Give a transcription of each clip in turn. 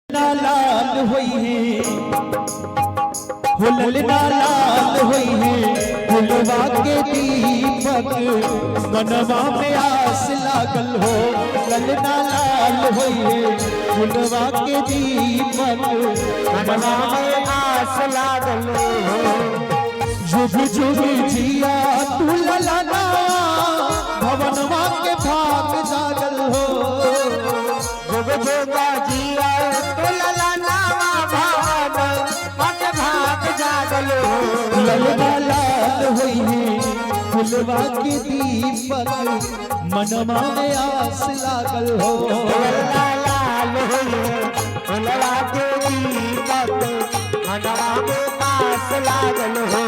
लाल हुई है ललना लाल हुई है फुलवा के दीपक मनवा में आस लागल हो। ललना लाल हुई है फुलवा के दीपक मनवा में आस लागल हो। जुग जुग जिया तू ललना भवनवा के भाग जागल हो। जुग जुग जिया तू ललना भवनवा के भाग जागल हो। ललना लाल हुई है फुलवा के दीपक मनवा में आस लागल हो। ललना लाल हुई है फुलवा के दीपक मनवा में आस लागल हो।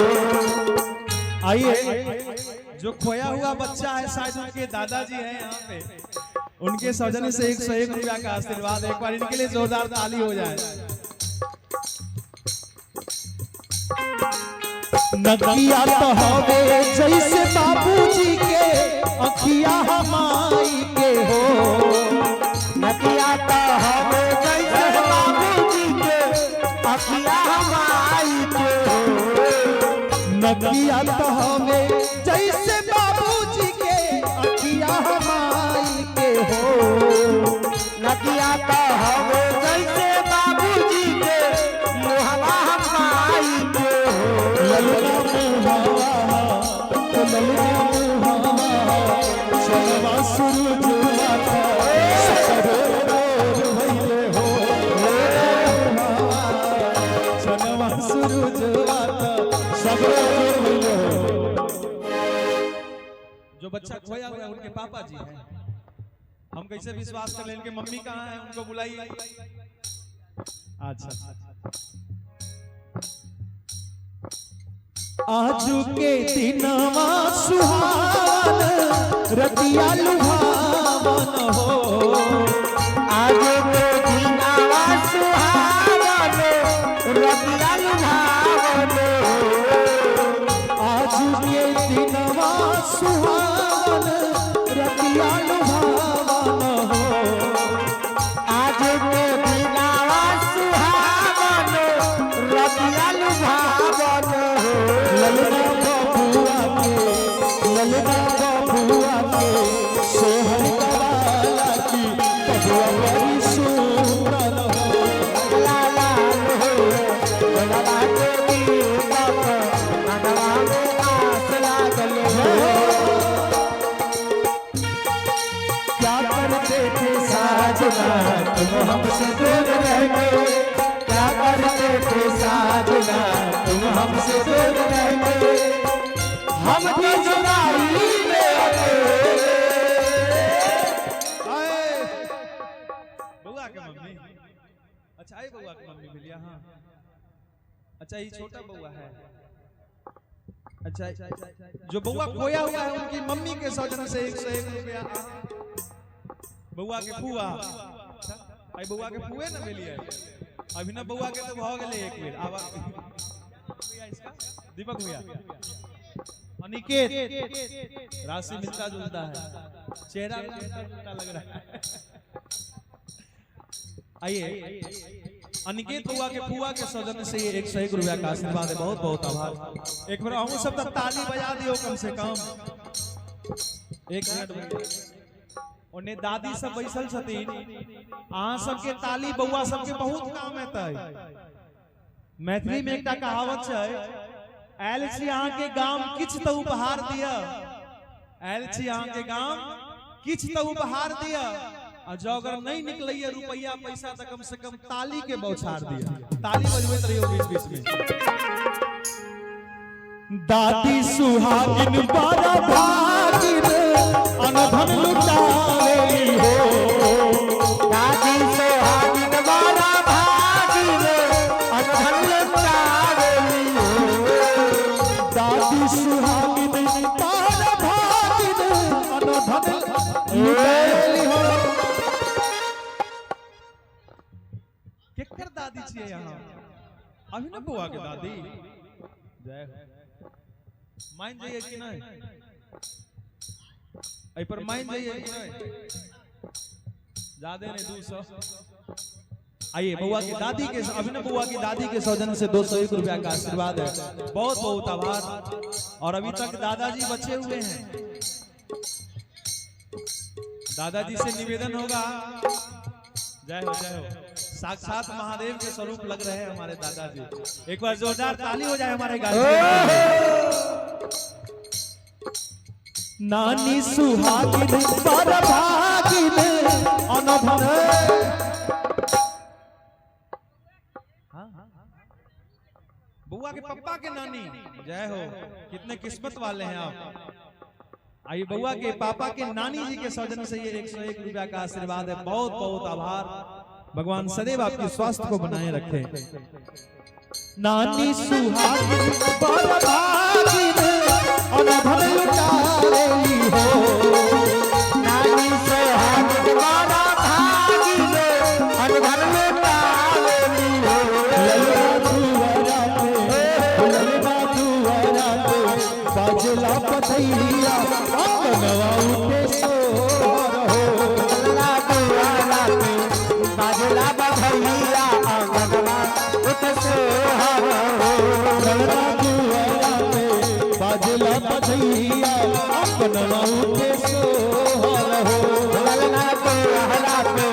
आइए, जो खोया हुआ बच्चा है शायद उनके दादाजी हैं यहाँ पे, उनके सौजन्य से 101 रुपया का आशीर्वाद। एक बार इनके लिए जोरदार ताली हो जाए। नदिया तो हवे जैसे बाबूजी के अखिया हमाई के हो। नदिया तो हवे जैसे बाबूजी के अखिया हमाई के हो। नदिया तो हवे जैसे बाबूजी के अखिया हमाई के हो। नदिया तो हवे जैसे बाबूजी के मुहवा हमाई के हो। ललना मुहवा तो ललना मुहवा चलवा सूरज आता सकरोर भइले हो। चलवा सूरज आता सकरोर भइले हो। जो बच्चा खोया हुआ है उनके पापा जी हैं। हम कैसे विश्वास कर लें? इनके मम्मी कहाँ हैं? उनको बुलाइए। अच्छा, आजू के दिनवा सुहावन रतिया लुभावन हो। आजू के दिनवा सुहावन रतिया लुभावन हो। आजू के दिनवा सुहावन रतिया लुभावन हो। आजू के दिनवा सुहावन रतिया लुभावन हो। ललना बबुआ के सोहर कवाला की बबुआ बड़ी सुंदर हो। लाला हो ललना के दीपक मनवा में आस लागल हो। क्या करते थे साजना तुम हमसे दूर रह गए। क्या करते थे साजना तुम हमसे दूर रह गए। हम भी जुदाई में बउआ के मम्मी। अच्छा, ये बउआ की मम्मी मिलिया। हाँ, अच्छा, ये छोटा बउआ है। अच्छा, जो बउआ खोया हुआ है उनकी मम्मी के सौजन्य से 101 रुपया। बउआ के फुआ, आई बउआ के फुए ना मिलिए। अभी ना बउआ के तो भ गेले एक बेर। आवाज दीपक भैया, अनिकेत, राशि मिलता जुलता है, चेहरा मिलता जुलता लग रहा है। आइए, अनिकेत बउआ के फुआ के सौजन्य से 101 रुपया का आशीर्वाद है। बहुत बहुत आभार। एक बार हम सब तक ताली बजा दियो कम से कम। 1 मिनट ओने दादी सब बैसल छथिन। अहाँ सबके ताली बउआ सबके बहुत काम एतै। मैथिली में एकटा कहावत छै, आयल छी अहाँ के गाम किछ तो उपहार दिया। आयल छी अहाँ के गाम किछ तो उपहार दिया। और जो अगर नहीं निकलैया रुपया पैसा तो कम से कम ताली के बौछार दिया। ताली बजबैत रहियो बीच बीच में। दादी सुहागिन बड़ा भागिन अनधन लुटावेली हो। दादी सुहागिन बड़ा भागिन अनधन लुटावेली हो। दादी सुहागिन बड़ा भागिन अनधन लुटावेली हो। केकर दादी छियै यहाँ? अभी न बउआ के दादी। जय हो। मान जाइए कि नहीं? ऐ पर मान जाइए कि नहीं? ज्यादा नहीं 200 आइए बुआ की दादी के अभिनव बुआ की दादी के सौजन्य से 201 रुपया का आशीर्वाद है। बहुत बहुत आभार। और अभी तक दादाजी बचे हुए हैं। दादाजी से निवेदन होगा, जय हो जय हो, साक्षात महादेव के स्वरूप लग रहे हैं हमारे दादाजी। एक बार जोरदार ताली हो जाए हमारे गाड़ी। नानी सुहागिन पर भागिन अनभन। बुआ के पप्पा के नानी, जय हो, कितने किस्मत वाले हैं आप। आइए बुआ के पापा के नानी जी के सौजन्य से ये 101 रुपया का आशीर्वाद है। बहुत बहुत आभार। भगवान सदैव आपके स्वास्थ्य को बनाए रखे। नानी सुहागिन पर भागिन अनभन लुटारेली हो। नानी सुहागिन पर भागिन अनभन लुटारेली हो। ललना दुआरा पे बाजला पथैया आंगनवा उठे सोहर हो। ललना दुआरा पे बाजला पथैया आंगनवा उठे सोहर हो। ललना दुआरा पे बाजला पथैया आंगनवा उठे सोहर हो। ललना दुआरा पे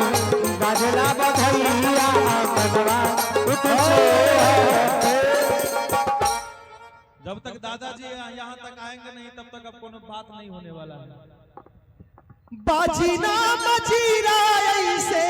बाजला पथैया आंगनवा उठे सोहर हो। जब तक दादाजी यहाँ तक आएंगे नहीं तब तक अब कोनो बात नहीं होने वाला है। बाजी ना मजीरा ऐसे